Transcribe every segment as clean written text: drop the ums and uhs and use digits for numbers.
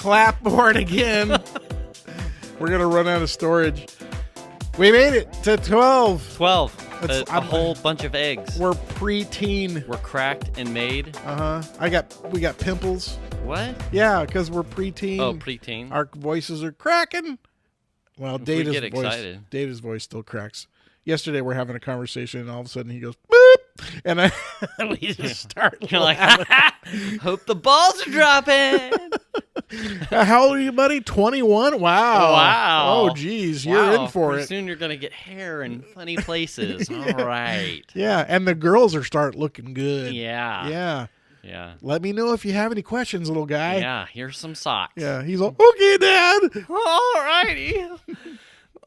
clapboard again. We're going to run out of storage. We made it to 12. 12. A whole bunch of eggs. We're preteen. We're cracked and made. We got pimples. What? Yeah, because we're preteen. Oh, preteen. Our voices are cracking. Well, Data's voice still cracks. Yesterday we're having a conversation and all of a sudden he goes, boop! And we just start You're like, hope the balls are dropping. How old are you, buddy? 21? Wow. Wow. Oh, geez. You're in for Pretty it. Soon you're going to get hair in funny places. All right. Yeah, and the girls are start looking good. Yeah. Yeah. Yeah. Let me know if you have any questions, little guy. Yeah, here's some socks. Yeah, he's all, okay, Dad. All righty.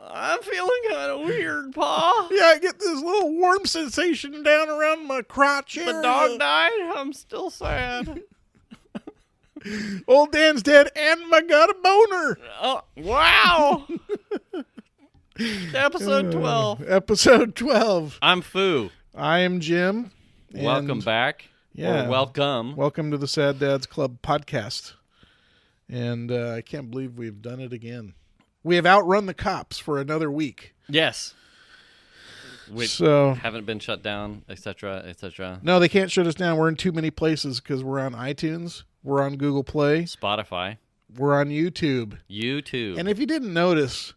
I'm feeling kind of weird, Pa. Yeah, I get this little warm sensation down around my crotch area. The dog died. I'm still sad. Old Dan's dead, and I got a boner. Oh, wow. Episode 12. Episode 12. I'm Foo. I am Jim. Welcome back. Yeah. Or welcome. Welcome to the Sad Dads Club podcast. And I can't believe we've done it again. We have outrun the cops for another week. Yes. Which haven't been shut down, etc., etc. No, they can't shut us down. We're in too many places because we're on iTunes. We're on Google Play. Spotify. We're on YouTube. YouTube. And if you didn't notice,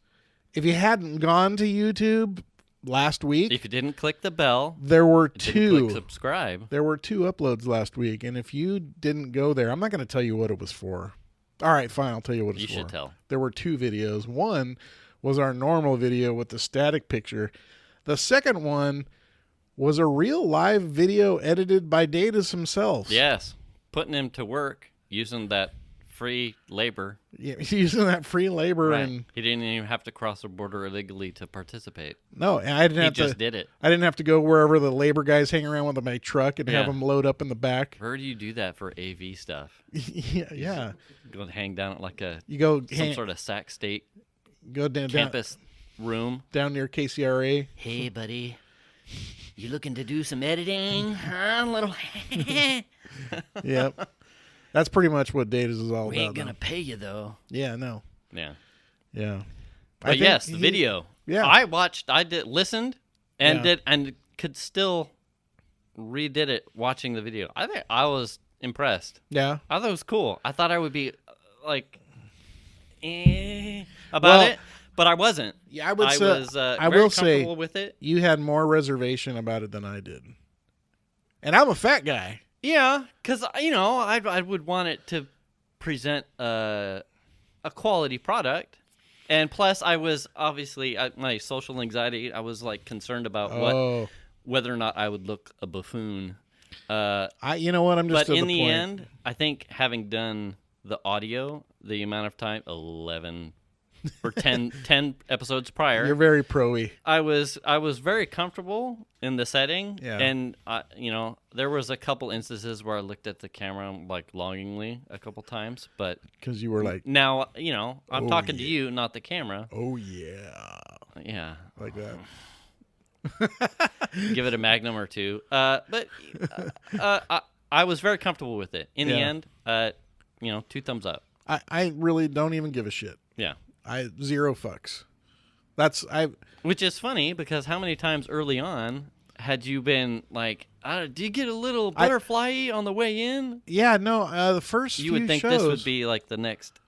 if you hadn't gone to YouTube last week, if you didn't click the bell, there were click subscribe. There were 2 uploads last week, and if you didn't go there, I'm not going to tell you what it was for. All right, fine, I'll tell you what it's for. You should tell. There were 2 videos. One was our normal video with the static picture. The second one was a real live video edited by Dataz himself. Yes, putting him to work using that free labor. Yeah, using that free labor, right. And he didn't even have to cross the border illegally to participate. No, I didn't. He just did it. I didn't have to go wherever the labor guys hang around with my truck and have them load up in the back. Where do you do that for AV stuff? yeah. Go hang down at like some sort of Sac State. Go down campus room down near KCRA. Hey, buddy, you looking to do some editing? Huh, little. Yep. That's pretty much what Dataz is all about. We ain't gonna pay you though. Yeah, no. Yeah. Yeah. But yes, the video. Yeah. I listened and could still redid it watching the video. I think I was impressed. Yeah. I thought it was cool. I thought I would be like about it, but I wasn't. Yeah, I would say I will say with it. You had more reservation about it than I did. And I'm a fat guy. Yeah, because, I would want it to present a quality product. And plus, I was obviously, my social anxiety, I was like concerned about whether or not I would look a buffoon. You know what? I'm just. But in the end, I think having done the audio, the amount of time, 11 or 10 episodes prior. You're very pro-y. I was very comfortable in the setting, yeah. And there was a couple instances where I looked at the camera like longingly a couple times, but because you were like, now I'm talking to you, not the camera. Oh yeah, like that. Give it a Magnum or 2, but I was very comfortable with it. In the end, 2 thumbs up. I really don't even give a shit. Yeah. Zero fucks. Which is funny because how many times early on had you been like, do you get a little butterfly on the way in? Yeah, no. The first you would think shows, this would be like the next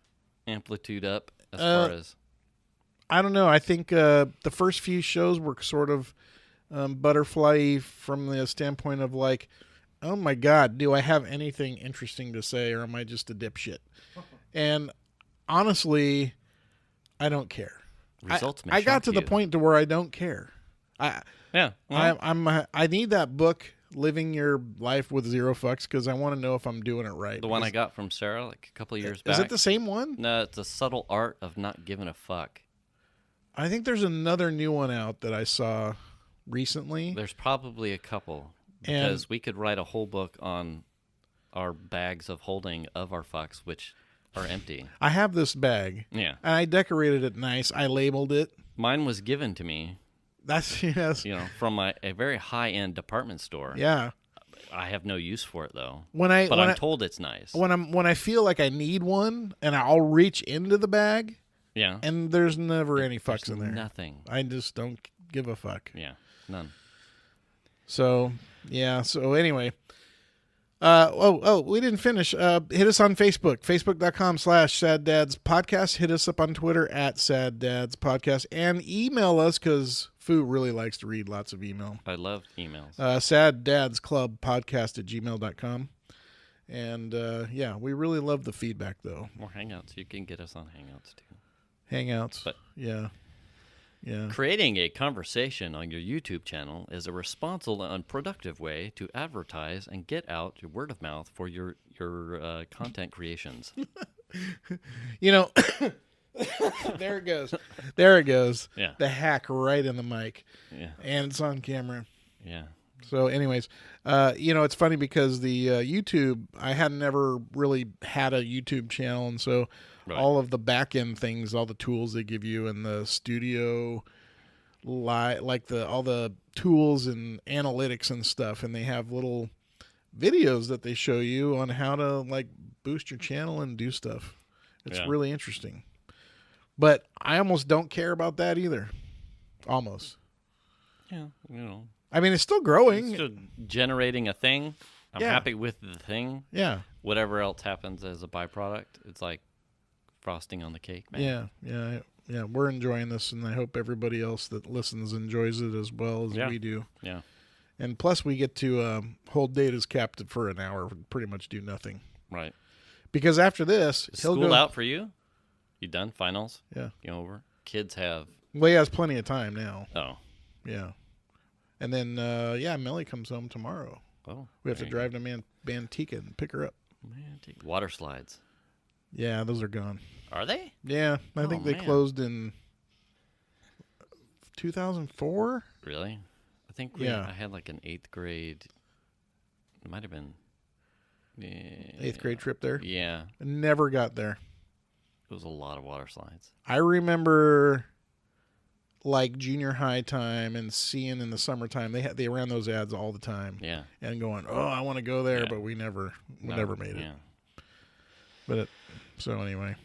amplitude up as far as. I don't know. I think the first few shows were sort of butterfly from the standpoint of like, oh my God, do I have anything interesting to say, or am I just a dipshit? And honestly, I don't care. Results I got to the point to where I don't care. I need that book, Living Your Life with Zero Fucks, because I want to know if I'm doing it right. The one I got from Sarah like a couple of years back. Is it the same one? No, it's The Subtle Art of Not Giving a Fuck. I think there's another new one out that I saw recently. There's probably a couple, because we could write a whole book on our bags of holding of our fucks, which are empty. I have this bag. Yeah. And I decorated it nice. I labeled it. Mine was given to me. That's, yes. From a very high-end department store. Yeah. I have no use for it though. But I'm told it's nice. When I feel like I need one, and I'll reach into the bag, Yeah. and there's never any fucks in there. Nothing. I just don't give a fuck. Yeah. None. So yeah. So anyway. We didn't finish. Hit us on Facebook, facebook.com/SadDadsPodcast. Hit us up on Twitter @SadDadsPodcast, and email us because Fu really likes to read lots of email. I love emails. SadDadsClubPodcast@gmail.com. And yeah, we really love the feedback though. More Hangouts. You can get us on Hangouts too. Hangouts. But yeah. Creating a conversation on your YouTube channel is a responsible and productive way to advertise and get out your word of mouth for your content creations. There it goes. There it goes. Yeah. The hack right in the mic. Yeah. And it's on camera. Yeah. So anyways, it's funny because the YouTube, I had never really had a YouTube channel, and so all of the back end things, all the tools they give you in the studio, like all the tools and analytics and stuff, and they have little videos that they show you on how to like boost your channel and do stuff. It's really interesting. But I almost don't care about that either. Almost. Yeah, I mean, it's still growing. It's still generating a thing. I'm happy with the thing. Yeah. Whatever else happens as a byproduct, it's like frosting on the cake, man. Yeah. We're enjoying this, and I hope everybody else that listens enjoys it as well as we do. Yeah. And plus, we get to hold Data's captive for an hour and pretty much do nothing. Right. Because after this, Is he'll school go out for you? You done? Finals? Yeah. You over? Kids have... Well, he has plenty of time now. Oh. Yeah. And then, Melly comes home tomorrow. Oh. We have to drive to Manteca and pick her up. Water slides. Yeah, those are gone. Are they? Yeah, I think they closed in 2004. Really? I think I had like an 8th grade. It might have been 8th grade trip there. Yeah. I never got there. It was a lot of water slides. I remember like junior high time and seeing in the summertime they ran those ads all the time. Yeah. And going, oh, I want to go there, but we never made it. Yeah. But so anyway.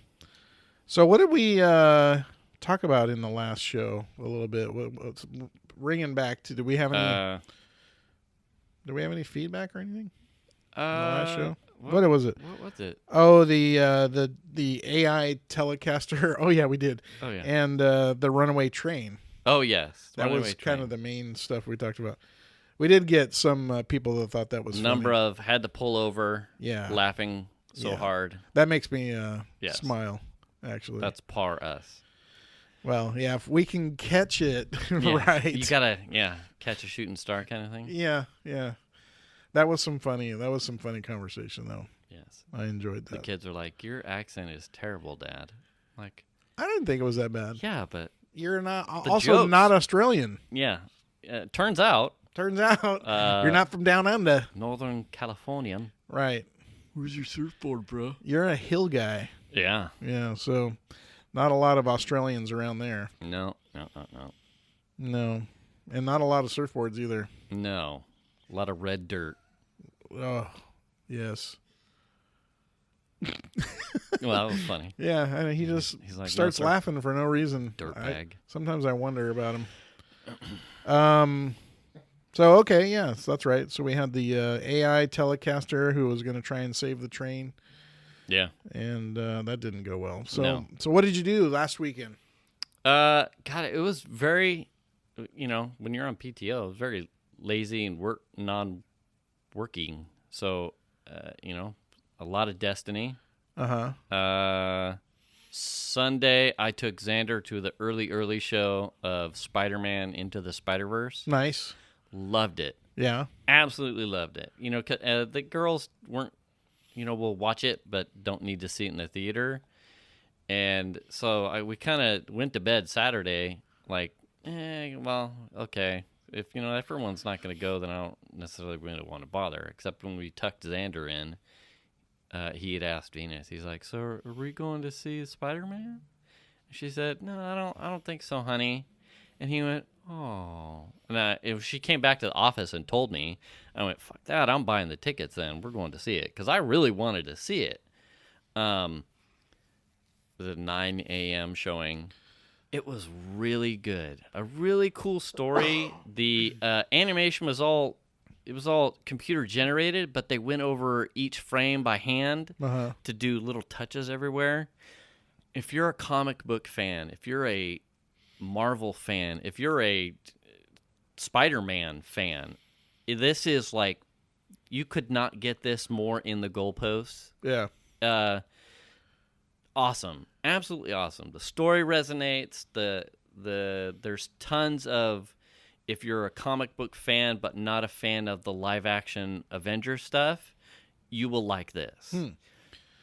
So what did we talk about in the last show a little bit? What's ringing back to? Did we have any feedback or anything in the last show? What was it? What was it? Oh, the AI Telecaster. Oh yeah, we did. Oh yeah. And the runaway train. Oh yes, that was kind of the main stuff we talked about. We did get some people that thought that was number funny. of had to pull over. Yeah. Laughing so hard. That makes me smile. Actually, that's par us. Well, yeah, if we can catch it right, you gotta catch a shooting star kind of thing. Yeah. That was some funny conversation though. Yes, I enjoyed that. The kids are like, "Your accent is terrible, Dad." Like, I didn't think it was that bad. Yeah, but you're not not Australian. Yeah, turns out you're not from down under. Northern Californian. Right. Where's your surfboard, bro? You're a hill guy. Yeah. Yeah, so not a lot of Australians around there. No. No. And not a lot of surfboards either. No. A lot of red dirt. Oh, yes. Well, that was funny. Yeah, I mean, he just like, starts laughing for no reason. Dirtbag. Sometimes I wonder about him. So, okay, yeah, so that's right. So we had the AI Telecaster who was going to try and save the train. Yeah. And that didn't go well. So, No. So what did you do last weekend? God, it was very, when you're on PTO, it was very lazy and non-working. So, a lot of Destiny. Sunday, I took Xander to the early show of Spider-Man Into the Spider-Verse. Nice. Loved it. Yeah. Absolutely loved it. The girls weren't, will watch it, but don't need to see it in the theater. And so we kind of went to bed Saturday, like, well, okay. If, everyone's not going to go, then I don't necessarily really want to bother. Except when we tucked Xander in, he had asked Venus, he's like, so are we going to see Spider-Man? She said, no, I don't think so, honey. And he went, Oh. And if she came back to the office and told me, I went, fuck that, I'm buying the tickets then. We're going to see it. Because I really wanted to see it. The 9 a.m. showing. It was really good. A really cool story. The animation was all computer generated, but they went over each frame by hand to do little touches everywhere. If you're a comic book fan, if you're a Marvel fan, if you're a Spider-Man fan, this is like, you could not get this more in the goalposts. Yeah. Awesome. Absolutely awesome. The story resonates. There's tons of, if you're a comic book fan but not a fan of the live action Avengers stuff, you will like this.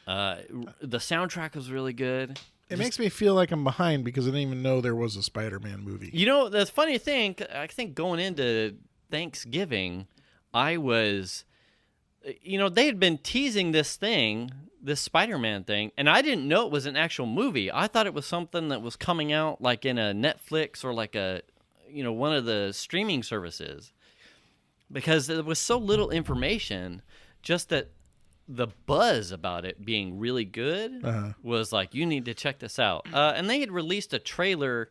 The soundtrack was really good. It makes me feel like I'm behind because I didn't even know there was a Spider-Man movie. You know, the funny thing, I think going into Thanksgiving, I was, they had been teasing this Spider-Man thing, and I didn't know it was an actual movie. I thought it was something that was coming out like in a Netflix or like a, one of the streaming services, because there was so little information. Just that the buzz about it being really good was like, you need to check this out. And they had released a trailer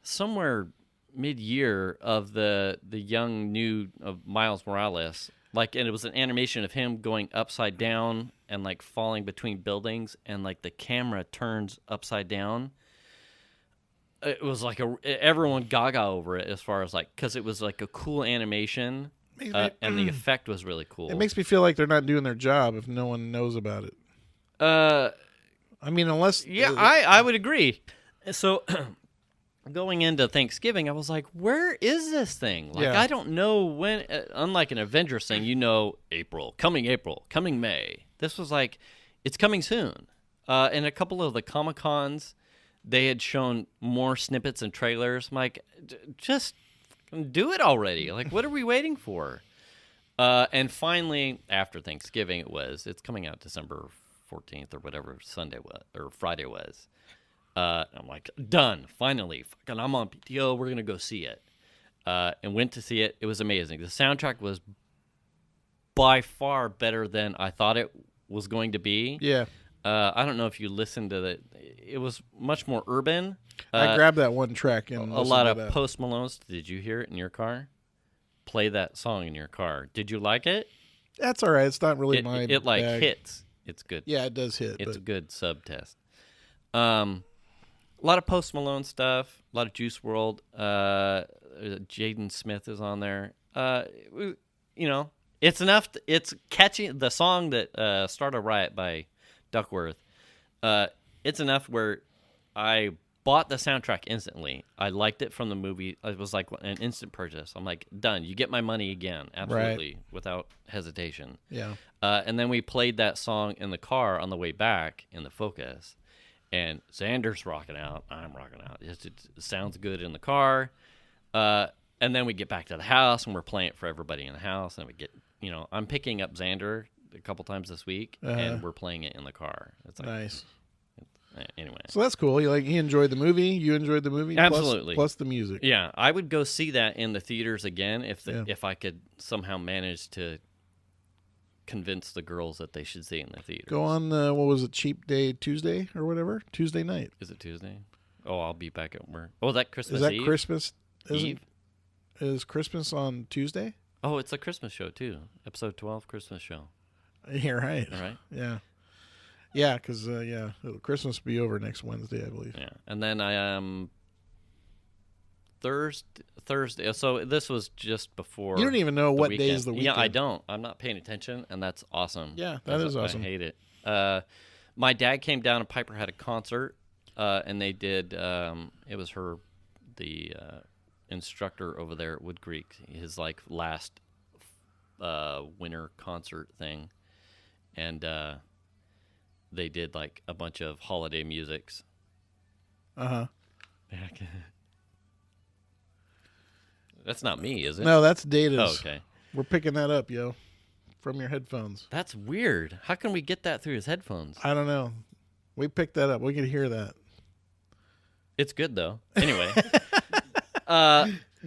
somewhere mid-year of the young new of Miles Morales. And it was an animation of him going upside down and like falling between buildings, and like the camera turns upside down. It was like everyone gaga over it, as far as like, because it was like a cool animation. And the effect was really cool. It makes me feel like they're not doing their job if no one knows about it. I mean, unless... Yeah, I would agree. So, going into Thanksgiving, I was like, where is this thing? I don't know when... unlike an Avengers thing, April, coming May. This was like, it's coming soon. In a couple of the Comic-Cons, they had shown more snippets and trailers. I'm like, just... do it already. Like, what are we waiting for? And finally, after Thanksgiving, it's coming out December 14th or whatever Friday was. I'm like, done. Finally. Fucking, I'm on PTO. We're going to go see it. And went to see it. It was amazing. The soundtrack was by far better than I thought it was going to be. Yeah. I don't know if you listened to it. It was much more urban. I grabbed that one track and a lot of Post Malone's. Did you hear it in your car? Play that song in your car. Did you like it? That's all right. It's not really my It like bag. hits. It's good. Yeah, it does hit. It's a good sub test. A lot of Post Malone stuff. A lot of Juice WRLD. Jaden Smith is on there. It's enough. It's catchy. The song that "Start a Riot" by Duckworth. It's enough where I bought the soundtrack instantly. I liked it from the movie. It was like an instant purchase. I'm like, done. You get my money again. Absolutely. Right. Without hesitation. Yeah. And then we played that song in the car on the way back in the Focus. And Xander's rocking out. I'm rocking out. It sounds good in the car. And then we get back to the house and we're playing it for everybody in the house. And we get, I'm picking up Xander a couple times this week and we're playing it in the car. It's like, nice. Anyway, so that's cool. He enjoyed the movie. You enjoyed the movie. Absolutely. Plus the music. Yeah, I would go see that in the theaters again if I could somehow manage to convince the girls that they should see it in the theaters. Go on. What was it? Cheap Day Tuesday or whatever. Tuesday night. Is it Tuesday? Oh, I'll be back at work. Oh, is that Christmas Eve? Eve? Christmas Eve? Is Christmas on Tuesday? Oh, it's a Christmas show too. Episode 12, Christmas show. Yeah, right. All right. Yeah. Yeah, because Christmas will be over next Wednesday, I believe. Yeah, and then I am Thursday. So this was just before. You don't even know what day is the weekend. Yeah, I don't. I'm not paying attention, and that's awesome. Yeah, that is awesome. I hate it. My dad came down, and Piper had a concert, and they did. It was the instructor over there at Wood Creek, his like last winter concert thing, and. They did like a bunch of holiday musics. That's not me, is it? No, that's Dataz. Oh, okay. We're picking that up, yo, from your headphones. That's weird. How can we get that through his headphones? I don't know. We picked that up. We can hear that. It's good though. Anyway,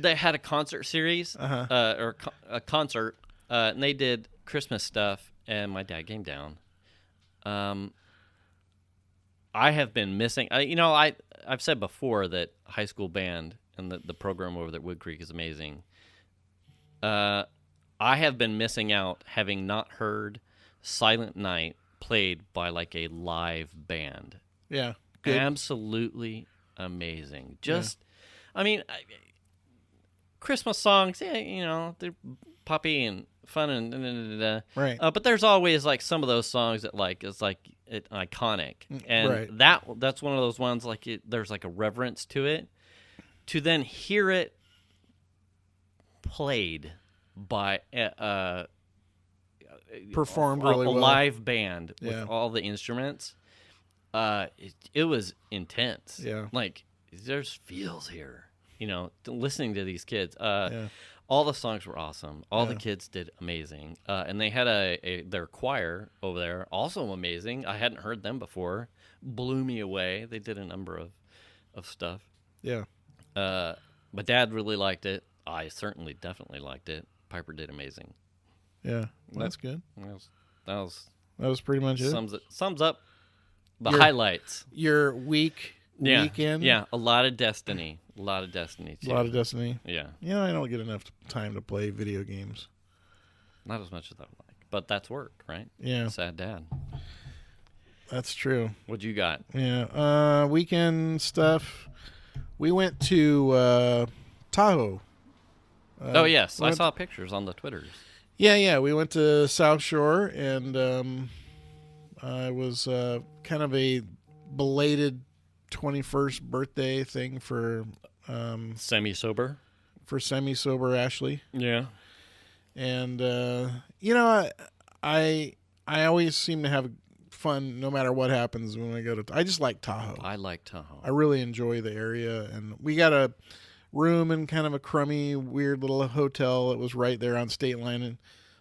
they had a concert series, Uh-huh. a concert, and they did Christmas stuff, and my dad came down. I have been missing. I've said before that high school band and the program over at Wood Creek is amazing. I have been missing out having not heard Silent Night played by like a live band. Yeah. Good. Absolutely amazing. Just, I mean, Christmas songs, yeah, they're poppy and fun and Right. but there's always like some of those songs that like is like iconic, and Right. that's one of those ones like there's like a reverence to it. To then hear it played by Performed a really well. live band with Yeah. all the instruments, it was intense. Yeah. Like there's feels here, listening to these kids. Yeah. All the songs were awesome. All the Yeah. kids did amazing, and they had their choir over there, also amazing. I hadn't heard them before. Blew me away. They did a number of stuff. Yeah. My dad really liked it. I certainly, definitely liked it. Piper did amazing. Yeah. Well, that's good. That was That was pretty much it. sums up the Your- highlights. Your weekend. Yeah, a lot of Destiny. A lot of Destiny too. A lot of Destiny. Yeah, Yeah, I don't get enough time to play video games. not as much as I would like, but that's work, right? Yeah, Sad dad. that's true. What you got? Yeah. Weekend stuff. We went to Tahoe. Oh yes, I went- saw pictures on the Twitters. Yeah. We went to South Shore, and it was kind of a belated 21st birthday thing for Semi-sober. semi-sober Ashley. Yeah. And I always seem to have fun no matter what happens when I go to. I just like Tahoe. I like Tahoe. I really enjoy the area, and we got a room in kind of a crummy, weird little hotel. It was right there on State Line, and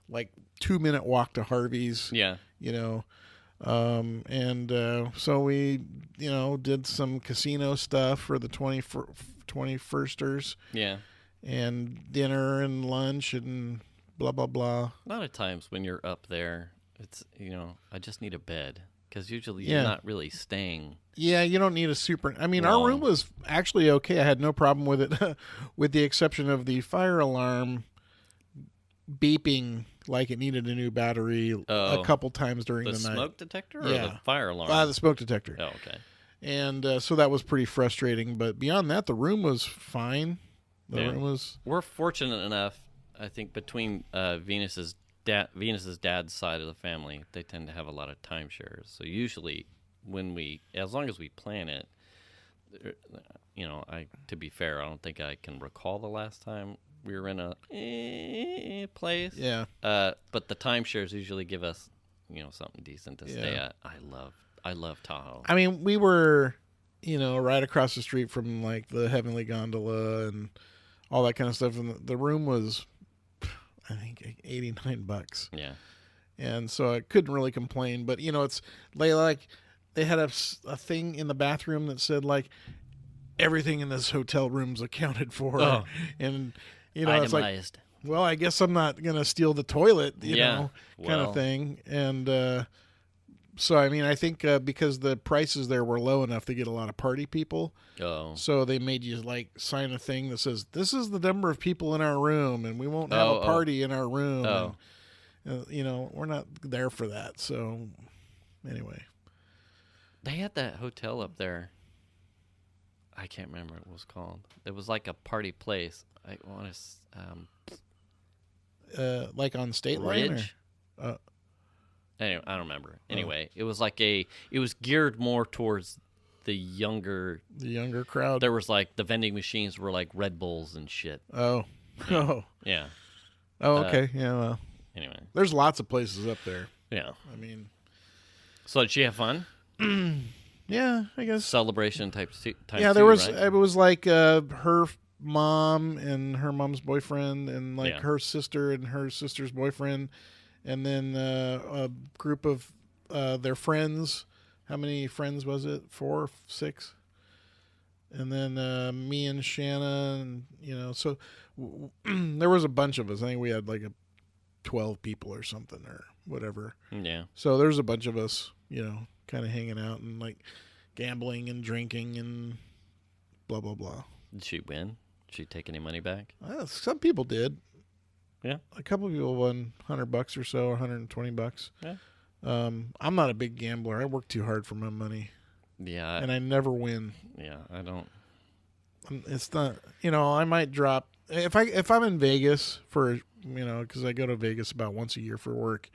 like 2-minute walk to Harvey's. Yeah. So we did some casino stuff for the 21sters, Yeah. and dinner and lunch and blah blah blah. A lot of times when you're up there, it's I just need a bed because usually Yeah. you're not really staying. Yeah, you don't need a super. I mean, Long. our room was actually okay. I had no problem with it, with the exception of the fire alarm beeping like it needed a new battery a couple times during The the night. smoke detector or Yeah. the fire alarm? The smoke detector. Oh, okay. And so that was pretty frustrating. But beyond that, the room was fine. The Yeah. room was. We're fortunate enough, I think, between Venus's dad's side of the family, they tend to have a lot of timeshares. So usually, as long as we plan it, to be fair, I don't think I can recall the last time we were in a place. Yeah. But the timeshares usually give us, something decent to stay Yeah. at. I love Tahoe. I mean, we were, right across the street from like the Heavenly Gondola and all that kind of stuff. And the room was, I think, $89. Yeah. And so I couldn't really complain. But, it's like they had a thing in the bathroom that said like everything in this hotel room's accounted for. Oh. And, it's like, Itemized. well, I guess I'm not going to steal the toilet, kind well. of thing. And so, I mean, I think because the prices there were low enough to get a lot of party people. Oh. So they made you like sign a thing that says, this is the number of people in our room and we won't have a party in our room. Oh. And, we're not there for that. So anyway. They had that hotel up there. I can't remember what it was called. It was like a party place. I want to. Like on State Line? Ridge? Or, Anyway, I don't remember. Anyway, it was like it was geared more towards the younger crowd. There was like the vending machines were like Red Bulls and shit. Oh. Oh. Yeah. Oh, okay. Yeah, well. Anyway. There's lots of places up there. Yeah. I mean. So did she have fun? Yeah, I guess. Celebration type Yeah, there was. right? It was like her mom and her mom's boyfriend, and like Yeah. her sister and her sister's boyfriend, and then a group of their friends. How many friends was it? 4, 6? And then me and Shannon, so there was a bunch of us. I think we had like 12 people or something or whatever. Yeah. So there's a bunch of us, kind of hanging out and like gambling and drinking and blah, blah, blah. Did she win? Did she take any money back? Some people did. Yeah. A couple of people won $100 or so, or $120. Yeah. I'm not a big gambler. I work too hard for my money. Yeah. And I never win. Yeah, I don't. It's not, I might drop if I'm in Vegas for, because I go to Vegas about once a year for work.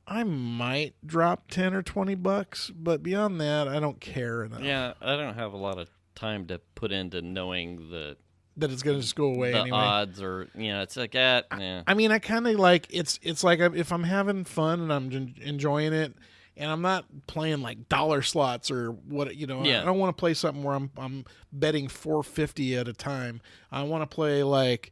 I might drop $10 or $20, but beyond that, I don't care enough. Yeah, I don't have a lot of time to put into knowing that it's gonna just go away the anyway. odds, or it's like that. Yeah. I mean, I kind of like it's like if I'm having fun and I'm enjoying it, and I'm not playing like dollar slots or what, Yeah. I don't want to play something where I'm betting $4.50 at a time. I want to play like,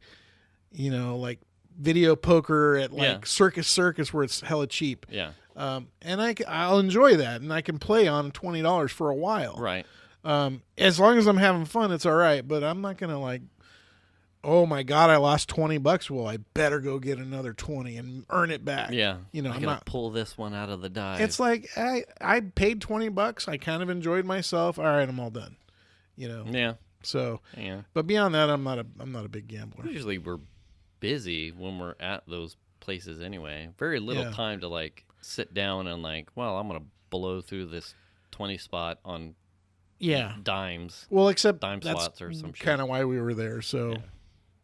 like video poker at like Circus where it's hella cheap. Yeah. And I'll enjoy that, and I can play on $20 for a while. Right. As long as I'm having fun, it's all right. But I'm not gonna like, oh my God, I lost $20. Well, I better go get another 20 and earn it back. Yeah. I'm gonna not pull this one out of the die. It's like I paid $20. I kind of enjoyed myself. All right, I'm all done. Yeah. So, Yeah. but beyond that, I'm not a big gambler. Usually we're busy when we're at those places anyway. Very little time to like sit down and like, well, I'm gonna blow through this 20 spot on dimes. Well, except dime that's slots or some shit. kind of why we were there. So,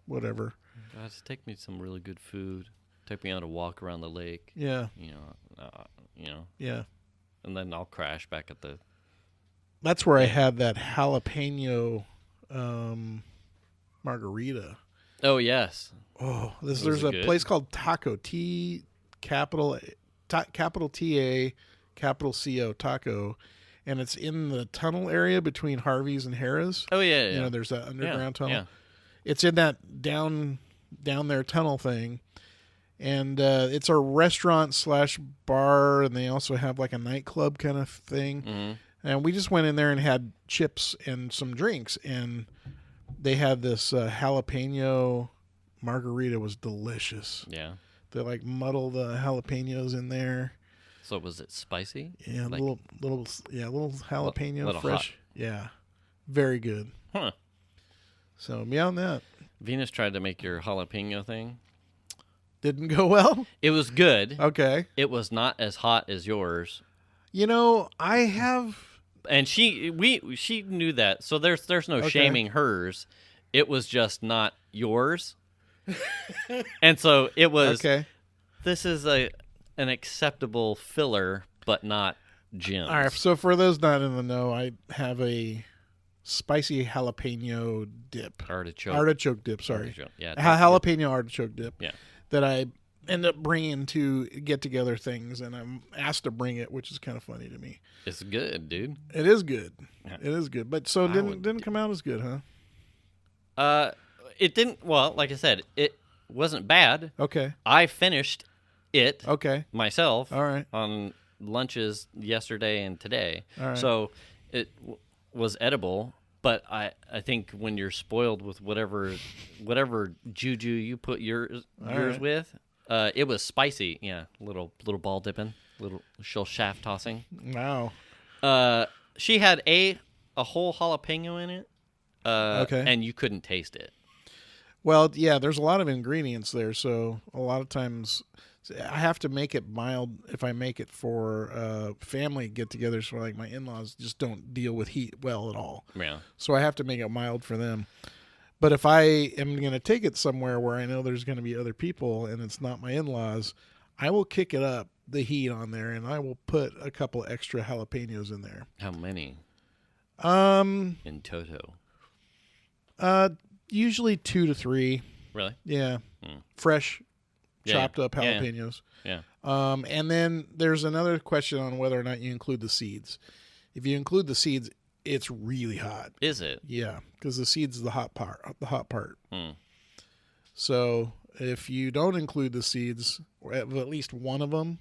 whatever. Guys, take me some really good food. Take me on a walk around the lake. Yeah. Yeah. And then I'll crash back at the. That's where I had that jalapeno margarita. Oh yes. Oh, there's a place called Taco capital T-A, capital C-O, Taco, and it's in the tunnel area between Harvey's and Harrah's. Oh yeah. There's that underground tunnel. Yeah. It's in that down there tunnel thing, and it's a restaurant / bar, and they also have like a nightclub kind of thing. Mm-hmm. And we just went in there and had chips and some drinks, and they had this jalapeno margarita. Was delicious. Yeah. They like muddle the jalapenos in there. So was it spicy? Yeah, like, little jalapeno little fresh. Hot. Yeah, very good. Huh. So beyond that, Venus tried to make your jalapeno thing. didn't go well. It was good. Okay. It was not as hot as yours. I have. And she knew that. So there's no shaming hers. It was just not yours. And so it was Okay. This is an acceptable filler, but not Jim's. All right. So for those not in the know, I have a spicy jalapeno dip. Artichoke dip. Sorry. Artichoke. Yeah. Jalapeno artichoke dip. Yeah. That I end up bringing to get together things, and I'm asked to bring it, which is kind of funny to me. It's good, dude. It is good. Yeah. It is good. But so didn't come out as good, huh? It didn't. Well, like I said, it wasn't bad. Okay. I finished it myself. All right. On lunches yesterday and today. All right. So it was edible. But I think when you're spoiled with whatever juju you put yours right. with, it was spicy. Yeah, little ball dipping, little shaft tossing. Wow. She had a whole jalapeno in it. Okay. And you couldn't taste it. Well, yeah, there's a lot of ingredients there, so a lot of times I have to make it mild if I make it for family get-togethers. So like my in-laws just don't deal with heat well at all. Yeah. So I have to make it mild for them. But if I am going to take it somewhere where I know there's going to be other people and it's not my in-laws, I will kick it up, the heat on there, and I will put a couple extra jalapenos in there. How many? In toto. Usually 2 to 3. Really? Yeah. Fresh, chopped up Yeah. jalapenos. Yeah. And then there's another question on whether or not you include the seeds. If you include the seeds, it's really hot. Is it? Yeah, because the seeds is the hot part. Hmm. So if you don't include the seeds, or at least one of them,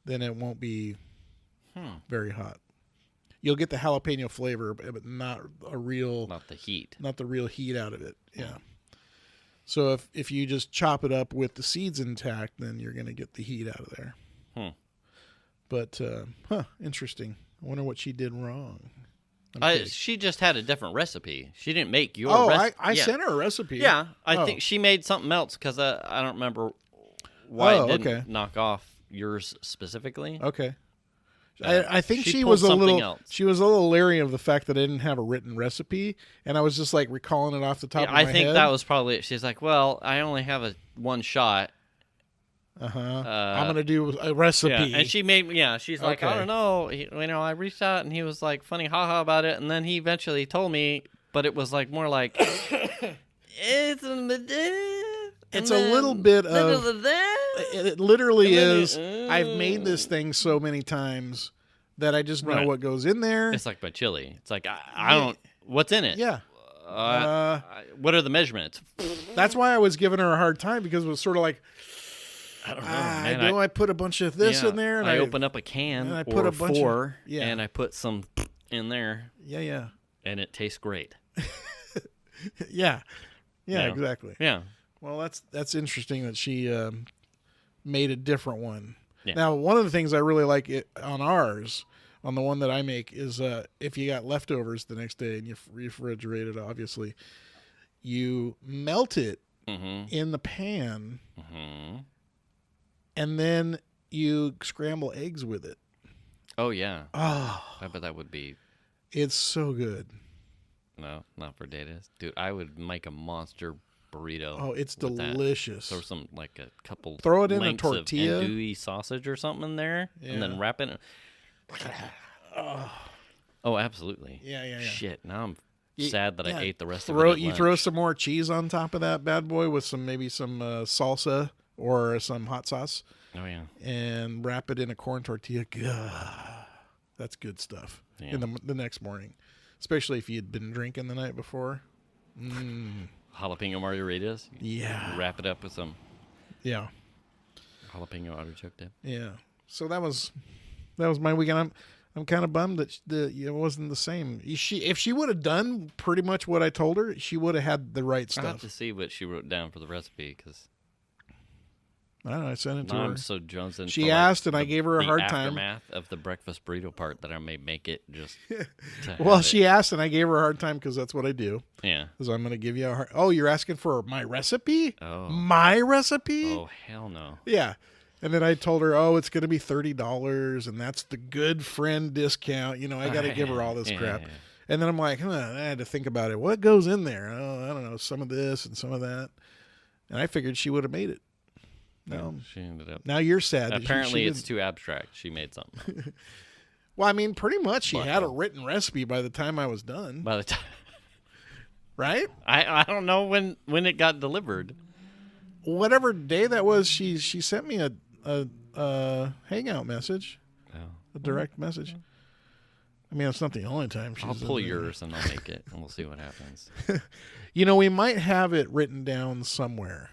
then it won't be very hot. you'll get the jalapeno flavor, but not the real heat. Not the real heat out of it. Yeah. So if you just chop it up with the seeds intact, then you're going to get the heat out of there. But interesting. I wonder what she did wrong. She just had a different recipe. She didn't make your recipe. I sent her a recipe. Yeah, I think she made something else because I don't remember why it didn't knock off yours specifically. Okay. I think she was a little leery of the fact that I didn't have a written recipe, and I was just like recalling it off the top of my head. I think that was probably it. She's like, well, I only have one shot. I'm gonna do a recipe. Yeah, and she's like, I don't know. I reached out and he was like funny haha about it, and then he eventually told me, but it was like more like it's a little bit of it literally is. I've made this thing so many times that I just know what goes in there. It's like my chili. It's like I don't. What's in it? Yeah. What are the measurements? That's why I was giving her a hard time, because it was sort of like, I don't know. I put a bunch of this in there, and I open up a can and I put a bunch and I put some in there. Yeah. And it tastes great. Yeah, exactly. Yeah. Well, that's interesting that she made a different one. Yeah. Now, one of the things I really like on the one that I make, is if you got leftovers the next day and you refrigerate it, obviously, you melt it in the pan, and then you scramble eggs with it. Oh, yeah. Oh. I bet that would be... It's so good. No, not for Dataz. Dude, I would make a monster burrito. Oh, it's delicious. Throw some, like a couple... Throw it in a tortilla. Of andouille sausage or something in there, and then wrap it in... Oh, absolutely. Yeah. Shit, now I'm sad that I ate the rest of it. You throw some more cheese on top of that bad boy with maybe some salsa or some hot sauce. Oh, yeah. And wrap it in a corn tortilla. God, that's good stuff. Yeah. In the next morning, especially if you'd been drinking the night before. Jalapeno margaritas. Yeah. Wrap it up with some. Yeah. Jalapeno artichoke dip. Yeah. So that was my weekend. I'm kind of bummed that it wasn't the same. If she would have done pretty much what I told her, she would have had the right stuff. I'll have to see what she wrote down for the recipe, because I don't know. I sent it to her. I'm so jonesing. She asked, and I gave her a hard time. The aftermath of the breakfast burrito part, that I may make it just. Well, she asked, and I gave her a hard time, because that's what I do. Yeah. Because I'm going to give you a hard. Oh, you're asking for my recipe? Oh. My recipe? Oh, hell no. Yeah. And then I told her, it's going to be $30, and that's the good friend discount. I got to give her all this crap. Yeah. And then I'm like, I had to think about it. What goes in there? Oh, I don't know, some of this and some of that. And I figured she would have made it. No, she ended up. Now you're sad. Apparently, it's too abstract. She made something. Well, I mean, pretty much she had a written recipe by the time I was done. By the time, right? I don't know when it got delivered. Whatever day that was, she sent me a hangout message, a direct message. I mean, it's not the only time she's. I'll pull yours and I'll make it, and we'll see what happens. We might have it written down somewhere.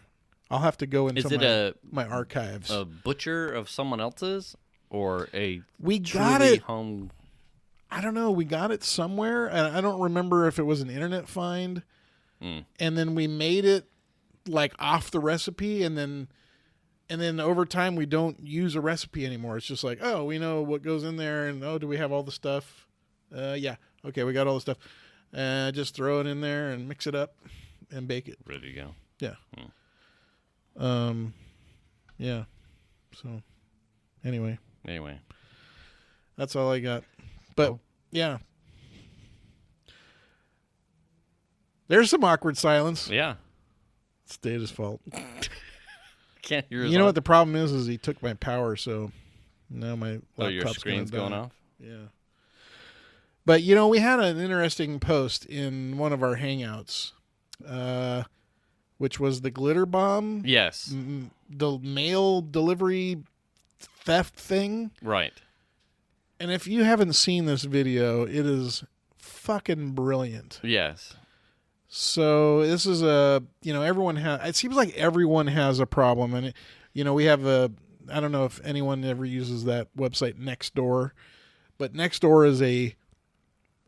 I'll have to go into my archives. A butcher of someone else's, or a we got it home? I don't know. We got it somewhere, and I don't remember if it was an internet find. And then we made it like off the recipe, and then over time we don't use a recipe anymore. It's just like, we know what goes in there, and do we have all the stuff? Yeah. Okay, we got all the stuff. Just throw it in there and mix it up and bake it. Ready to go. Yeah. Yeah. So, anyway, that's all I got. But yeah, there's some awkward silence. Yeah, it's Data's fault. Can't hear. You know what the problem is he took my power, so now my laptop's your screen's going off. Yeah. But we had an interesting post in one of our hangouts. Which was the glitter bomb. Yes. The mail delivery theft thing. Right. And if you haven't seen this video, it is fucking brilliant. Yes. So this is it seems like everyone has a problem. And, we have I don't know if anyone ever uses that website Nextdoor, but Nextdoor is a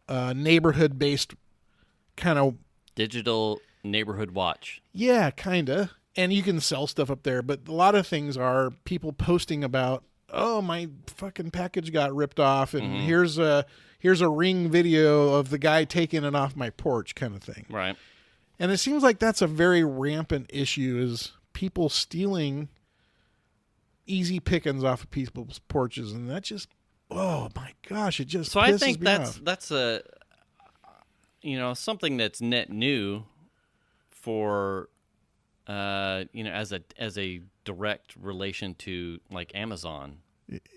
neighborhood-based kind of. Digital neighborhood watch. Yeah, kind of. And you can sell stuff up there, but a lot of things are people posting about, oh, my fucking package got ripped off, and here's a Ring video of the guy taking it off my porch, kind of thing. Right. And it seems like that's a very rampant issue, is people stealing easy pickings off of people's porches, and that just, oh my gosh, it just. So pisses I think me off. that's a, something that's net new for, as a direct relation to like Amazon.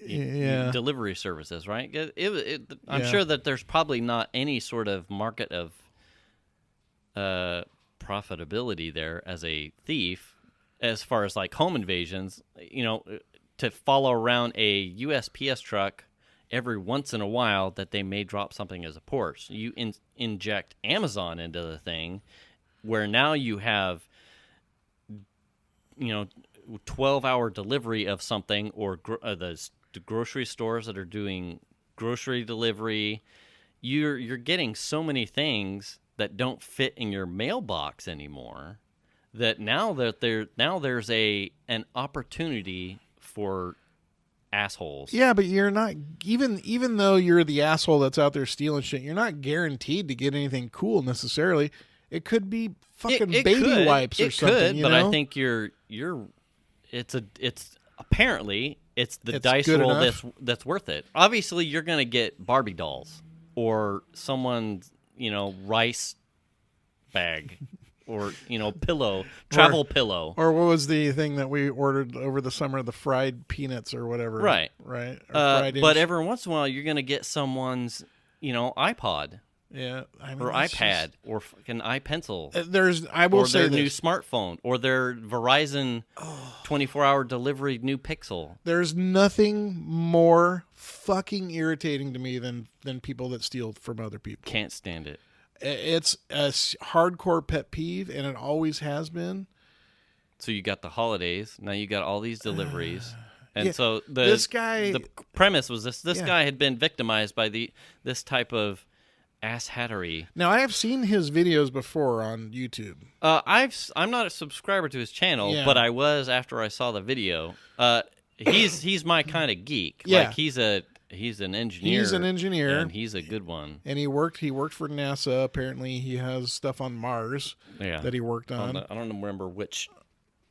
Delivery services, right? I'm sure that there's probably not any sort of market of profitability there as a thief, as far as like home invasions. To follow around a USPS truck every once in a while that they may drop something as a porch. You inject Amazon into the thing, where now you have 12-hour delivery of something, or the grocery stores that are doing grocery delivery. You're getting so many things that don't fit in your mailbox anymore, that there's an opportunity for assholes. Yeah, but you're not, even though you're the asshole that's out there stealing shit, you're not guaranteed to get anything cool necessarily. It could be fucking baby wipes or something. But I think it's apparently it's the dice roll that's worth it. Obviously, you're gonna get Barbie dolls or someone's rice bag or travel pillow. Or what was the thing that we ordered over the summer? The fried peanuts or whatever. Right. But every once in a while, you're gonna get someone's iPod. Yeah, or iPad, or fucking iPencil. I will or say their this. new smartphone, or their Verizon 24-hour delivery new Pixel. There's nothing more fucking irritating to me than people that steal from other people. Can't stand it. It's a hardcore pet peeve, and it always has been. So you got the holidays. Now you got all these deliveries. And yeah, so the premise was this guy had been victimized by this type of ass hattery. Now, I have seen his videos before on YouTube. I'm not a subscriber to his channel, but I was after I saw the video. He's my kind of geek. Yeah. Like he's an engineer. He's an engineer, and he's a good one. And he worked for NASA. Apparently, he has stuff on Mars that he worked on. I don't remember which.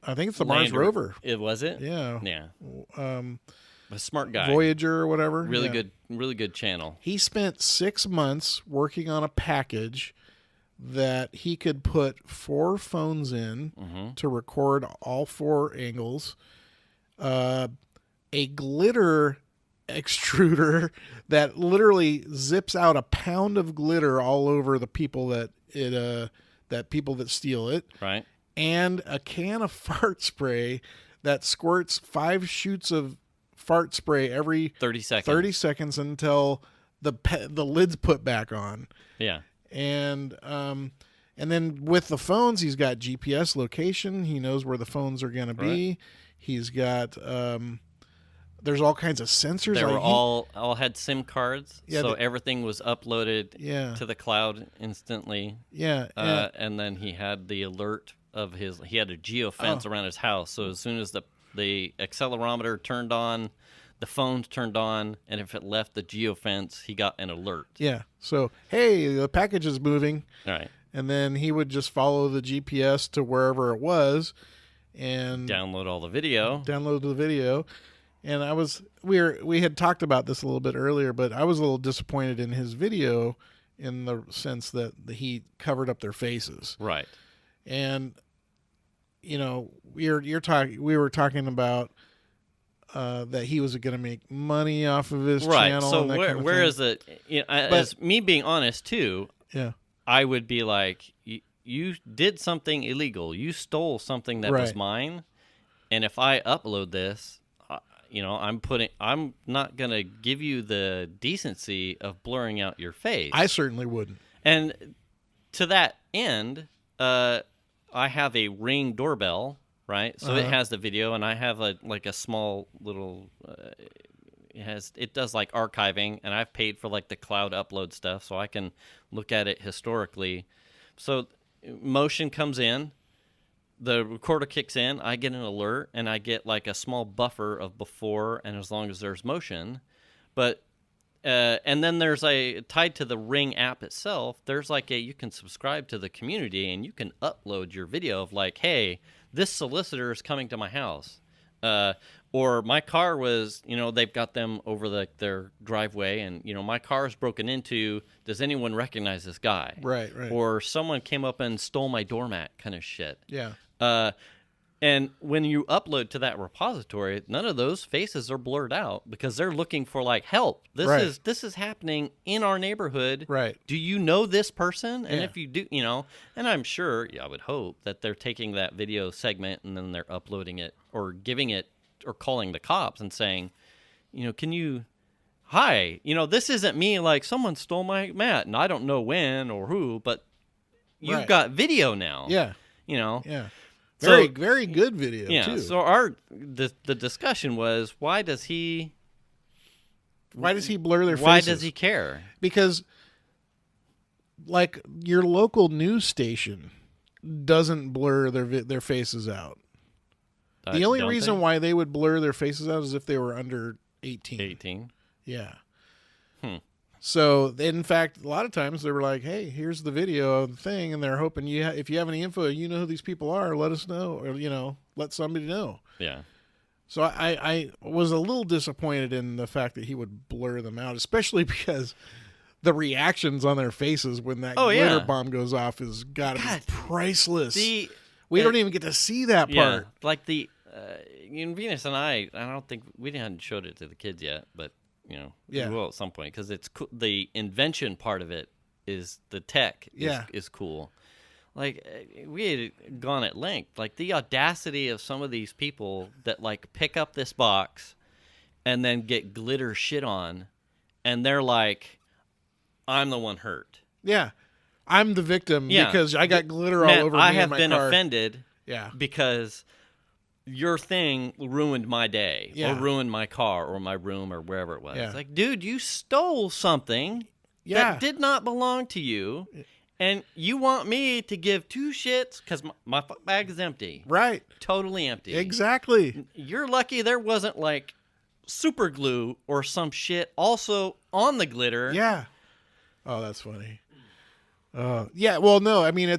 I think it's the Mars rover. Was it? Yeah. Yeah. A smart guy. Voyager or whatever. Really good channel. He spent 6 months working on a package that he could put 4 phones in to record all 4 angles. A glitter extruder that literally zips out a pound of glitter all over the people that steal it. Right. And a can of fart spray that squirts 5 shoots of fart spray every 30 seconds until the lid's put back on. Yeah. And then with the phones, he's got GPS location. He knows where the phones are going to be. Right. He's got there's all kinds of sensors. They were all had SIM cards, Yeah, so everything was uploaded to the cloud instantly. Yeah. And then he had the alert of he had a geofence around his house, so as soon as the accelerometer turned on, the phones turned on, and if it left the geofence, he got an alert. Yeah. So, hey, the package is moving. All right. And then he would just follow the GPS to wherever it was and download the video. And we had talked about this a little bit earlier, but I was a little disappointed in his video in the sense that he covered up their faces. Right. And we were talking about that he was going to make money off of his channel. So and where is it? As me being honest too, yeah, I would be like, you did something illegal. You stole something that was mine, and if I upload this, I'm not gonna give you the decency of blurring out your face. I certainly wouldn't. And to that end, I have a Ring doorbell, right? So it has the video, and I have a small little it does like archiving, and I've paid for like the cloud upload stuff, so I can look at it historically. So motion comes in, the recorder kicks in, I get an alert, and I get like a small buffer of before and as long as there's motion. But and then there's tied to the Ring app itself, there's like you can subscribe to the community and you can upload your video of like, hey, this solicitor is coming to my house. Or my car was, they've got them over their driveway, and, my car is broken into. Does anyone recognize this guy? Right. Or someone came up and stole my doormat kind of shit. Yeah. And when you upload to that repository, none of those faces are blurred out because they're looking for like help. This is happening in our neighborhood. Right. Do you know this person? And Yeah. if you do, and I'm sure, I would hope that they're taking that video segment and then they're uploading it or giving it or calling the cops and saying, can you, hi, this isn't me. Like someone stole my mat and I don't know when or who, but you've got video now. Yeah. Yeah. Very, very good video, too. So the discussion was, why does he blur their faces? Why does he care? Because, like, your local news station doesn't blur their faces out. The only reason why they would blur their faces out is if they were under 18. 18? Yeah. So, in fact, a lot of times they were like, hey, here's the video of the thing, and they're hoping if you have any info, who these people are, let us know, or, let somebody know. Yeah. So I was a little disappointed in the fact that he would blur them out, especially because the reactions on their faces when that glitter bomb goes off has got to be priceless. We don't even get to see that part. Like Venus and I don't think we hadn't showed it to the kids yet, but we will at some point because it's cool. The invention part of it is the tech is cool. Like we had gone at length, like the audacity of some of these people that like pick up this box and then get glitter shit on, and they're like, I'm the one hurt. Yeah. I'm the victim because I got glitter all over me. I have in my been car. offended Yeah. because your thing ruined my day or ruined my car or my room or wherever it was. Yeah. It's like, dude, you stole something that did not belong to you, and you want me to give two shits because my fuck bag is empty. Right. Totally empty. Exactly. You're lucky there wasn't like super glue or some shit also on the glitter. Yeah. Oh, that's funny. Yeah, well, no, I mean,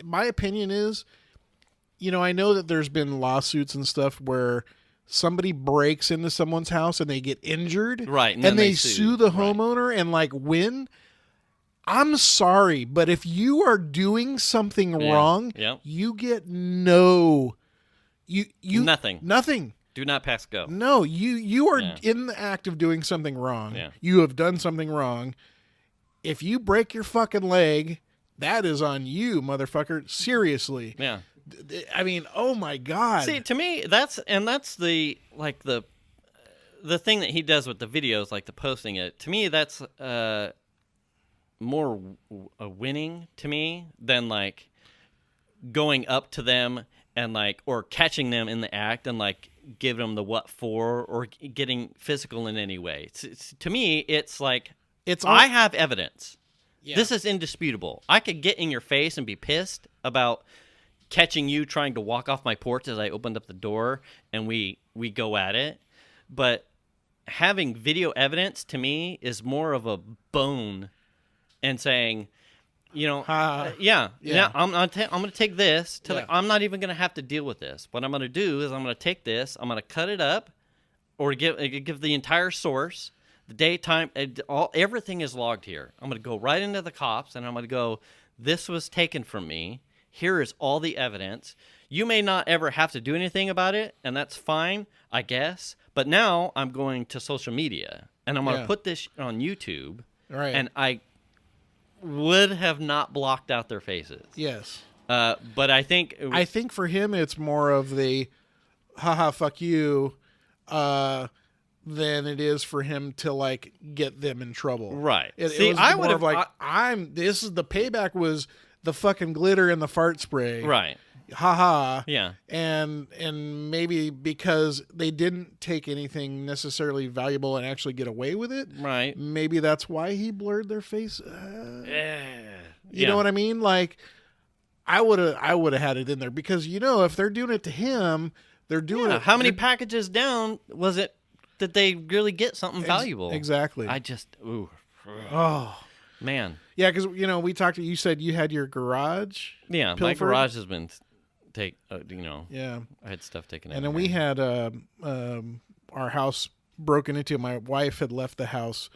my opinion is, I know that there's been lawsuits and stuff where somebody breaks into someone's house and they get injured. Right. And they sue the homeowner and like win. I'm sorry, but if you are doing something wrong, you get nothing. Nothing. Do not pass go. No, you are in the act of doing something wrong. Yeah. You have done something wrong. If you break your fucking leg, that is on you, motherfucker. Seriously. Yeah. I mean, oh my God. See, to me, that's the thing that he does with the videos, like the posting it. To me, that's more winning to me than like going up to them and like or catching them in the act and like giving them the what for or getting physical in any way. To me, it's like I have evidence. Yeah. This is indisputable. I could get in your face and be pissed about catching you trying to walk off my porch as I opened up the door and we go at it. But having video evidence to me is more of a bone and saying, I'm going to take this. I'm not even going to have to deal with this. What I'm going to do is I'm going to take this, I'm going to cut it up or give the entire source. The daytime, everything is logged here. I'm going to go right into the cops, and I'm going to go, this was taken from me. Here is all the evidence. You may not ever have to do anything about it, and that's fine, I guess. But now I'm going to social media, and I'm going to put this on YouTube, and I would have not blocked out their faces. Yes. But I think for him, it's more of the, haha, fuck you, than it is for him to like get them in trouble. Right. It was I more of like, this is the payback was the fucking glitter and the fart spray. Right. haha. Yeah. And maybe because they didn't take anything necessarily valuable and actually get away with it, Right. maybe that's why he blurred their face. You Yeah. know what I mean? Like, I would have had it in there because if they're doing it to him, they're doing it. How many packages down was it that they really get something valuable? Exactly. Oh man. Yeah, because we talked. You said you had your garage. Yeah, pilfered? my garage has been Yeah, I had stuff taken out. and then we had our house broken into. My wife had left the house,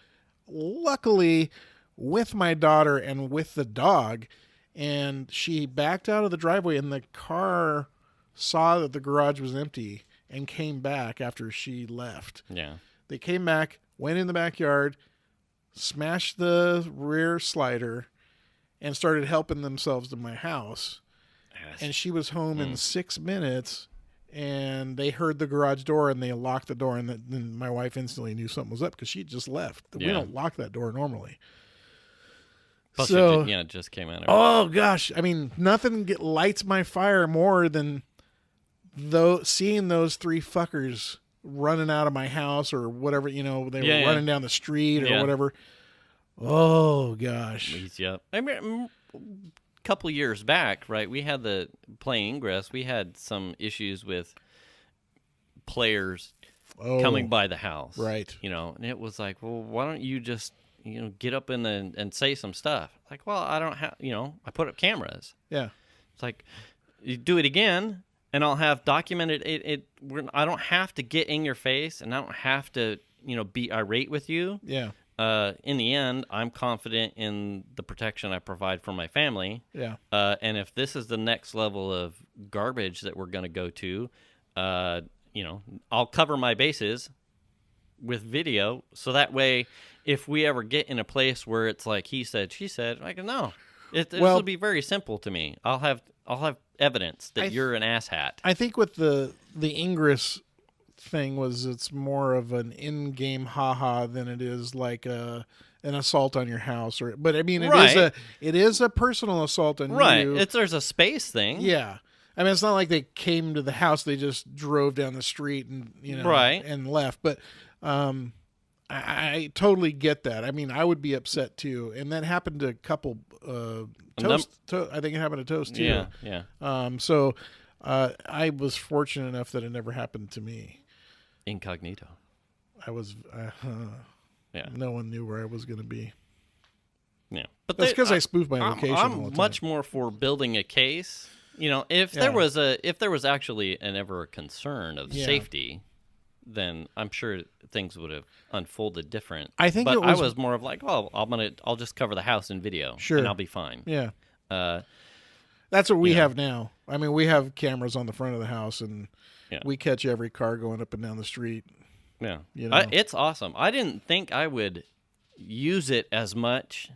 luckily, with my daughter and with the dog, and she backed out of the driveway, and the car saw that the garage was empty and came back after she left. Yeah. They came back, went in the backyard, smashed the rear slider, and started helping themselves to my house. Yes. And she was home in 6 minutes, and they heard the garage door, and they locked the door, and then my wife instantly knew something was up because she just left. We don't lock that door normally. Plus So, it just came out. Oh, gosh. I mean, nothing lights my fire more than seeing those three fuckers running out of my house or whatever, they were running down the street or whatever. Oh, gosh. Yep. I mean, a couple of years back, right, we had the playing Ingress. We had some issues with players coming by the house. Right. And it was like, well, why don't you just, get up in and say some stuff? Like, well, I don't have, I put up cameras. Yeah. It's like, you do it again, and I'll have documented I don't have to get in your face, and I don't have to, be irate with you. Yeah. In the end, I'm confident in the protection I provide for my family. Yeah. And if this is the next level of garbage that we're going to go to, I'll cover my bases with video, so that way, if we ever get in a place where it's like he said, she said, I go, no, this will be very simple to me. I'll have evidence that you're an asshat. I think with the Ingress thing it's more of an in-game haha than it is like an assault on your house, but I mean it is a personal assault on you. There's a space thing. Yeah. I mean, it's not like they came to the house; they just drove down the street and and left. But I totally get that. I mean, I would be upset too, and that happened to a couple. Toast, I think it happened to Toast too. Yeah. So I was fortunate enough that it never happened to me. Incognito. I was. No one knew where I was going to be. Yeah, but that's because I spoofed my location. I'm much more for building a case. If there was actually ever a concern of safety, then I'm sure things would have unfolded different. I think I was more of like, well, I'll just cover the house in video, and I'll be fine. Yeah, that's what we have now. I mean, we have cameras on the front of the house, and we catch every car going up and down the street. Yeah, it's awesome. I didn't think I would use it as much,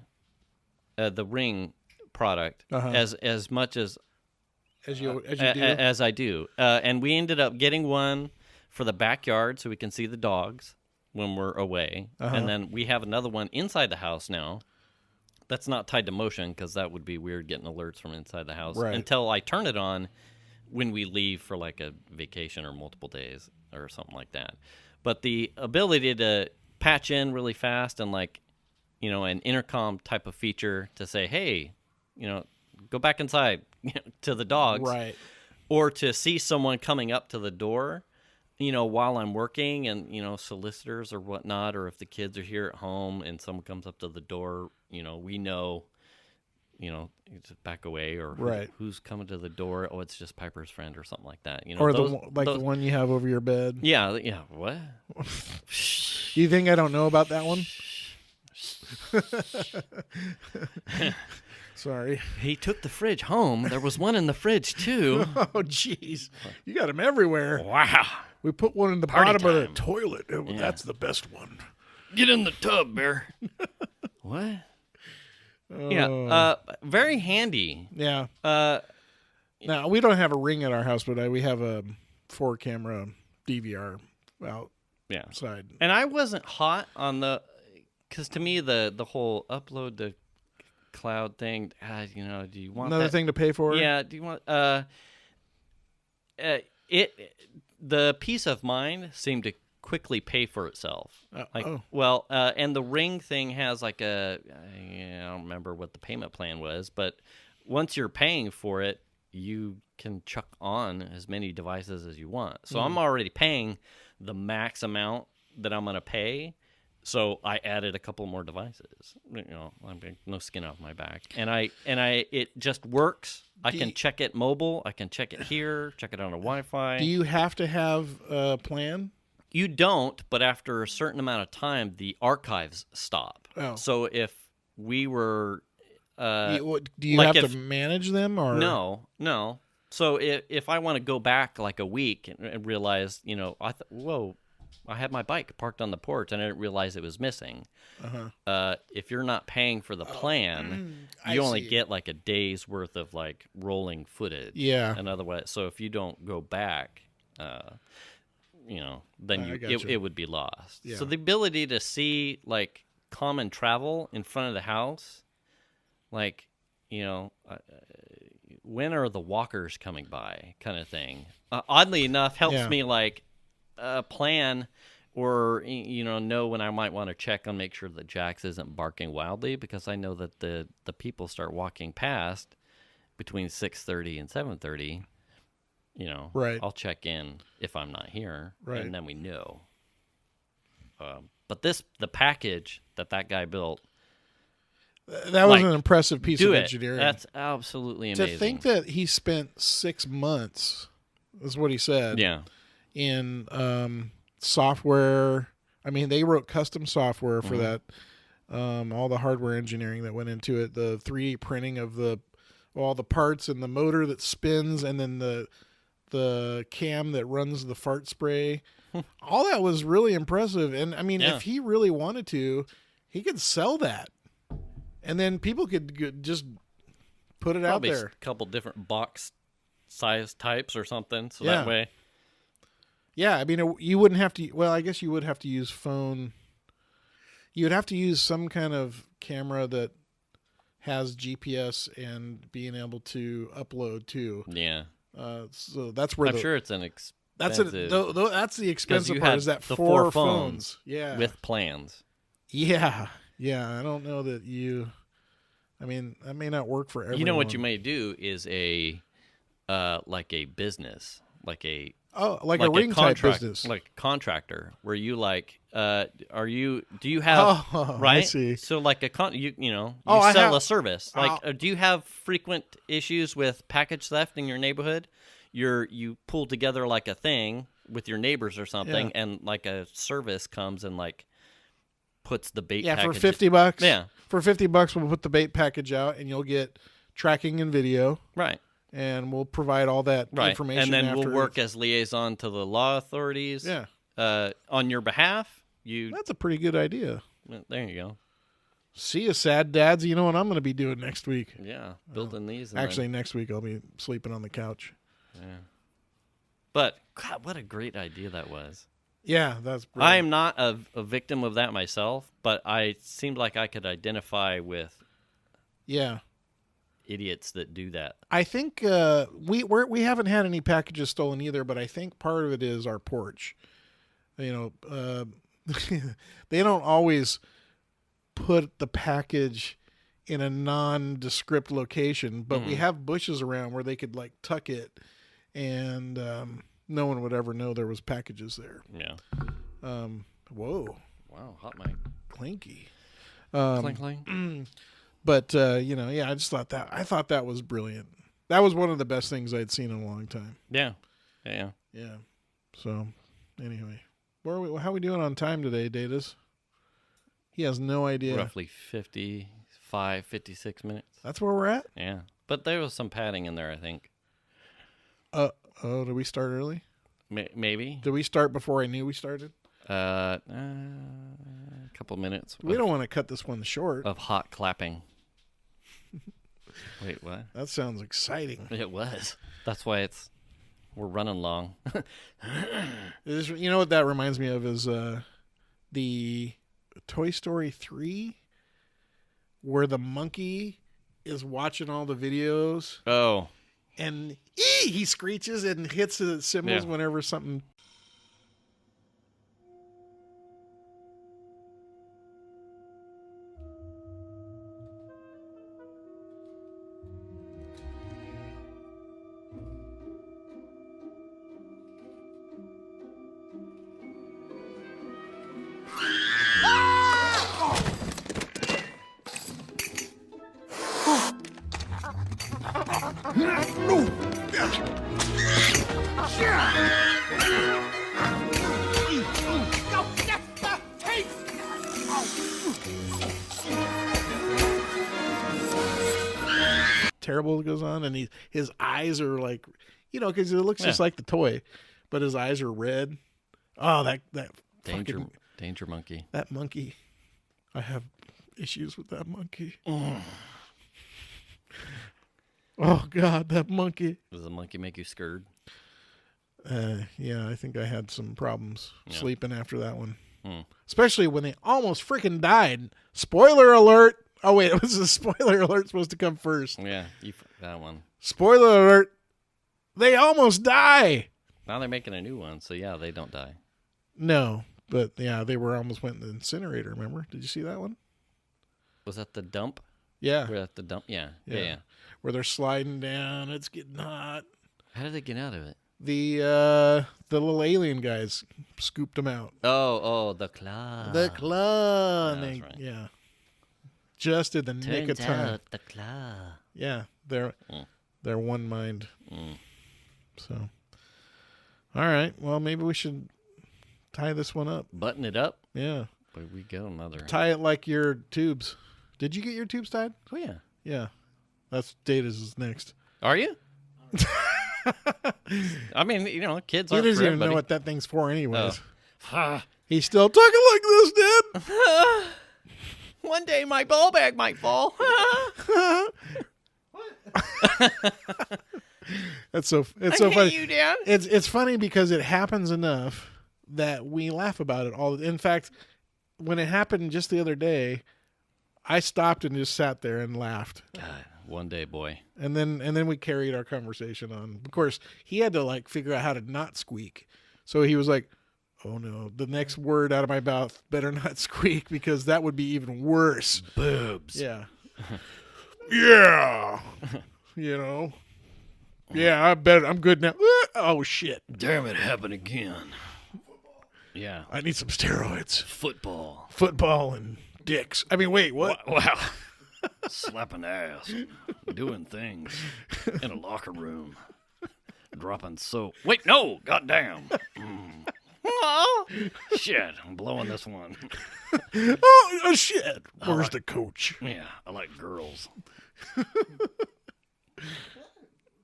the Ring product, as much as you do. As I do. And we ended up getting one for the backyard so we can see the dogs when we're away. And then we have another one inside the house now. That's not tied to motion because that would be weird getting alerts from inside the house until I turn it on when we leave for like a vacation or multiple days or something like that. But the ability to patch in really fast and an intercom type of feature to say, hey, go back inside to the dogs. Right. Or to see someone coming up to the door, while I'm working and, solicitors or whatnot, or if the kids are here at home and someone comes up to the door, we know, just back away or who's coming to the door. Oh, it's just Piper's friend or something like that. Or the one you have over your bed. Yeah. Yeah. What? You think I don't know about that one? Sorry. He took the fridge home. There was one in the fridge, too. Oh, jeez. You got them everywhere. Wow. We put one in the bottom of the toilet. That's the best one. Get in the tub, Bear. What? Yeah. Very handy. Yeah. Now, we don't have a Ring at our house, but we have a 4-camera DVR outside. And I wasn't hot on because to me, the whole upload to cloud thing, do you want another thing to pay for? Yeah. Do you want the peace of mind seemed to quickly pay for itself. Oh. Well, and the Ring thing has like I don't remember what the payment plan was, but once you're paying for it, you can chuck on as many devices as you want. So I'm already paying the max amount that I'm going to pay. So I added a couple more devices. I'm no skin off my back, and it just works. I can check it mobile. I can check it here. Check it on a Wi-Fi. Do you have to have a plan? You don't, but after a certain amount of time, the archives stop. Oh. So if we were, Do you like have to manage them, or no? So if I want to go back like a week and realize, whoa, I had my bike parked on the porch and I didn't realize it was missing. If you're not paying for the plan, you only get like a day's worth of like rolling footage. Yeah. And otherwise, so if you don't go back, then it would be lost. Yeah. So the ability to see like common travel in front of the house, like, when are the walkers coming by kind of thing, oddly enough helps me like plan or know when I might want to check on, make sure that Jax isn't barking wildly, because I know that the people start walking past between 6:30 and 7:30. Right. I'll check in if I'm not here, right, and then we know. But the package that guy built, that was an impressive piece of engineering. That's absolutely amazing. To think that he spent 6 months, is what he said. Yeah. In software. I mean, they wrote custom software for that. All the hardware engineering that went into it, the 3D printing of all the parts and the motor that spins, and then the cam that runs the fart spray. All that was really impressive. And I mean, if he really wanted to, he could sell that, and then people could just put it Probably out there. A couple different box size types or something, so that way. Yeah, I mean, you wouldn't have to. Well, I guess you would have to use phone. You would have to use some kind of camera that has GPS and being able to upload too. Yeah. So that's where I'm sure it's an expensive. That's the expensive part. Is that the 4 phones? Yeah. With plans. Yeah. I don't know that you. I mean, that may not work for everyone. You know what you may do is like a business, like a. Oh, like a ring type business, like a contractor, where you like, do you have right? I see. So like you sell a service. Like, do you have frequent issues with package theft in your neighborhood? You pull together like a thing with your neighbors or something, and like a service comes and like puts the bait. For $50. Yeah, for $50, we'll put the bait package out, and you'll get tracking and video. Right. And we'll provide all that information. And then we'll work as liaison to the law authorities. Yeah. On your behalf. That's a pretty good idea. There you go. See you, sad dads. You know what I'm going to be doing next week? Yeah, building these. Actually, next week I'll be sleeping on the couch. Yeah. But, God, what a great idea that was. Yeah, that's brilliant. I am not a victim of that myself, but I seemed like I could identify with idiots that do that. I think we haven't had any packages stolen either, but I think part of it is our porch. They don't always put the package in a nondescript location, but we have bushes around where they could like tuck it, and no one would ever know there was packages there. Yeah. Whoa. Wow, hot mic. Clinky. Clink, clink. But I just thought that was brilliant. That was one of the best things I'd seen in a long time. Yeah. So, anyway, how are we doing on time today, Dataz? He has no idea. Roughly 56 minutes. That's where we're at? Yeah. But there was some padding in there, I think. Did we start early? Maybe. Did we start before I knew we started? A couple minutes. We don't want to cut this one short. Of hot clapping. Wait, what? That sounds exciting. It was. That's why we're running long. You know what that reminds me of is the Toy Story 3, where the monkey is watching all the videos. Oh. and he screeches and hits the cymbals whenever something. Terrible goes on, and his eyes are like, because it looks just like the toy, but his eyes are red. Oh, that danger monkey. That monkey, I have issues with that monkey. Oh God, that monkey. Does the monkey make you scared? Yeah, I think I had some problems sleeping after that one, especially when they almost freaking died. Spoiler alert. Oh, wait, it was a spoiler alert supposed to come first. Yeah, that one. Spoiler alert. They almost die. Now they're making a new one, so yeah, they don't die. No, but yeah, they almost went in the incinerator, remember? Did you see that one? Was that the dump? Yeah. We're at the dump? Yeah. Where they're sliding down. It's getting hot. How did they get out of it? The little alien guys scooped them out. Oh, the claw. The claw. Yeah, that's right. Yeah. Just in the nick of time. Out the claw. Yeah, they're one mind. So, all right. Well, maybe we should tie this one up. Button it up. Yeah. But we got another. Tie it like your tubes. Did you get your tubes tied? Oh yeah. Yeah. That's Dataz is next. Are you? I mean, kids He aren't doesn't for even everybody. know what that thing's for, anyways. Oh. He's still talking like this, Dad. One day my ball bag might fall. It's so I funny. hate you, Dad. It's funny because it happens enough that we laugh about it all. In fact, when it happened just the other day, I stopped and just sat there and laughed. God, one day, boy. And then we carried our conversation on. Of course, he had to figure out how to not squeak. So he was like, "Oh no, the next word out of my mouth better not squeak because that would be even worse." Boobs. Yeah. Yeah. Yeah, I bet I'm good now. Oh shit. Damn it, happened again. Yeah. I need some steroids. Football And dicks. I mean, wait, what? Wow. Slapping ass. Doing things. In a locker room. Dropping soap. Wait, no. Goddamn. Oh, shit. I'm blowing this one. Oh, shit. Where's the coach? Yeah, I like girls.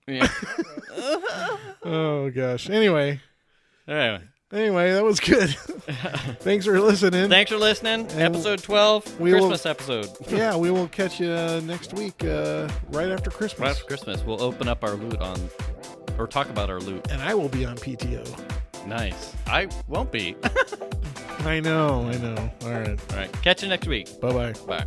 Yeah. Oh, gosh. Anyway, that was good. Thanks for listening. Thanks for listening. Episode 12, Christmas episode. Yeah, we will catch you next week right after Christmas. Right after Christmas, we'll open up our loot or talk about our loot. And I will be on PTO. Nice. I won't be. I know. All right. Catch you next week. Bye-bye. Bye.